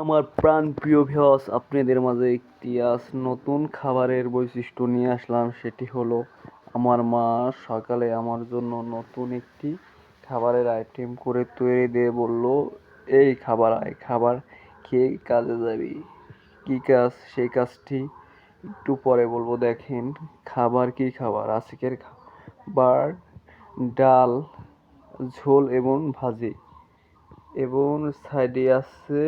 আমার প্রাণপ্রিয় ভিউয়ার্স, আপনাদের মাঝে একটি আজ নতুন খাবারের বৈশিষ্ট্য নিয়ে আসলাম। সেটি হলো আমার মা সকালে আমার জন্য নতুন একটি খাবারের আইটেম করে তৈরি দিয়ে বলল, এই খাবার খেয়ে কাজে যাবি। কী কাজ? সেই কাজটি একটু পরে বলবো। দেখেন কি খাবার। আজকের খাবার ডাল, ঝোল এবং ভাজি, এবং সাইডে আছে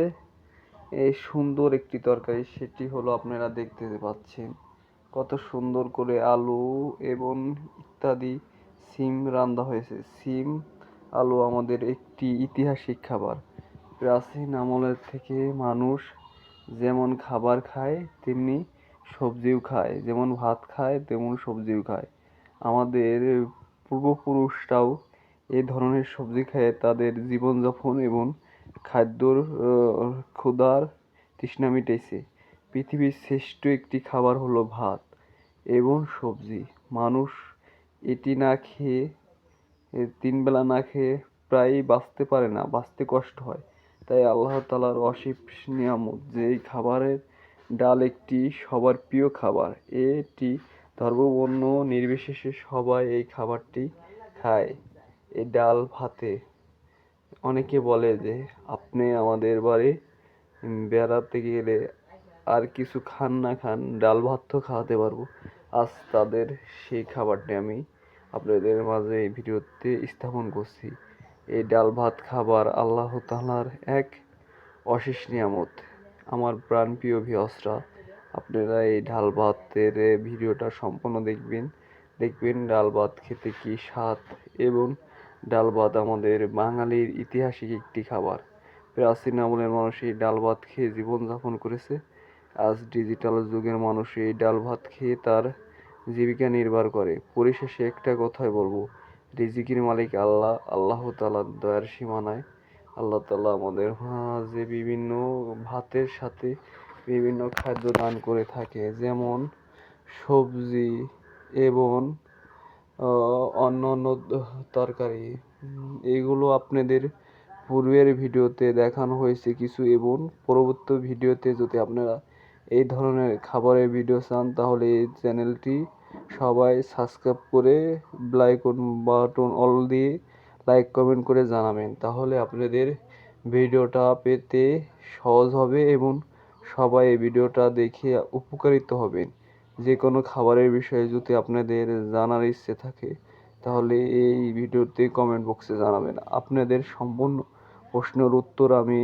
এই সুন্দর একটি তরকারি। সেটি হলো আপনারা দেখতে পাচ্ছেন কত সুন্দর করে আলু এবং ইত্যাদি সিম রান্না হয়েছে। সিম আলু আমাদের একটি ঐতিহাসিক খাবার। প্রাচীন আমলের থেকে মানুষ যেমন খাবার খায় তেমনি সবজিও খায়, যেমন ভাত খায় তেমন সবজিও খায়। আমাদের পূর্বপুরুষরাও এই ধরনের সবজি খেয়ে তাদের জীবনযাপন এবং খাদ্যর ক্ষুধার তৃষ্ণা মিটাইছে। পৃথিবীর শ্রেষ্ঠ একটি খাবার হলো ভাত এবং সবজি। মানুষ এটি না খেয়ে, তিন বেলা না খেয়ে প্রায়ই বাঁচতে পারে না, বাঁচতে কষ্ট হয়। তাই আল্লাহ তাআলার অশেষ নিয়ামত যে এই খাবারের ডাল একটি সবার প্রিয় খাবার। এটি ধর্ম বর্ণ নির্বিশেষে সবাই এই খাবারটি খায়। এই ডাল ভাতে অনেকে বলে যে আপনি আমাদের বাড়ি বেড়াতে গেলে আর কিছু খান না খান, ডাল ভাত তো খাওয়াতে পারবো। আজ তাদের সেই খাবারটি আমি আপনাদের মাঝে এই ভিডিওতে স্থাপন করছি। এই ডাল ভাত খাবার আল্লাহ তাআলার এক অশেষ নিয়ামত। আমার প্রাণপ্রিয় ভিউয়ার্সরা, আপনারা এই ডাল ভাতের ভিডিওটা সম্পূর্ণ দেখবেন ডাল ভাত খেতে কি স্বাদ। এবং ডাল ভাত আমাদের বাঙালির ঐতিহাসিক একটি খাবার। প্রাচীন আমলের মানুষ এই ডাল ভাত খেয়ে জীবনযাপন করেছে। আজ ডিজিটাল যুগের মানুষ এই ডাল ভাত খেয়ে তার জীবিকা নির্বাহ করে। পরিশেষে একটা কথাই বলবো, রিজিকের মালিক আল্লাহ। আল্লাহ তাআলার দয়ার সীমা নাই। আল্লাহ তাআলা আমাদের মাঝে বিভিন্ন ভাতের সাথে বিভিন্ন খাদ্য দান করে থাকে, যেমন সবজি এবং অন্য তরকারি। এগুলো আপনাদের পূর্বের ভিডিওতে দেখানো হয়েছে কিছু, এবং পরবর্তী ভিডিওতে যদি আপনারা এই ধরনের খাবারের ভিডিও চান তাহলে এই চ্যানেলটি সবাই সাবস্ক্রাইব করে বাটন অল দিয়ে লাইক কমেন্ট করে জানাবেন। তাহলে আপনাদের ভিডিওটা পেতে সহজ হবে এবং সবাই এই ভিডিওটা দেখে উপকারিত হবেন। যে কোনো খাবারের বিষয়ে যদি আপনাদের জানার ইচ্ছে থাকে তাহলে এই ভিডিওতে কমেন্ট বক্সে জানাবেন। আপনাদের সম্পূর্ণ প্রশ্নের উত্তর আমি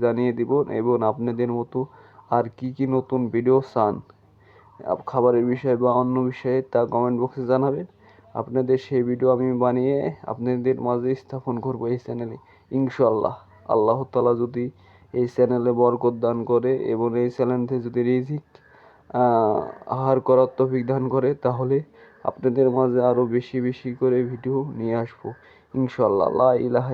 জানিয়ে দিব, এবং আপনাদের মতো আর কি নতুন ভিডিও চান খাবারের বিষয়ে বা অন্য বিষয়ে তা কমেন্ট বক্সে জানাবেন। আপনাদের সেই ভিডিও আমি বানিয়ে আপনাদের মাঝে স্থাপন করব এই চ্যানেলে ইনশাআল্লাহ। আল্লাহ তাআলা যদি এই চ্যানেলে বরকত দান করে এবং এই চ্যানেলে যদি রিজিক আহার করার তৌফিক দান করে তাহলে আপনাদের মাঝে আরও বেশি করে ভিডিও নিয়ে আসবো ইনশাআল্লাহ। লা ইলাহা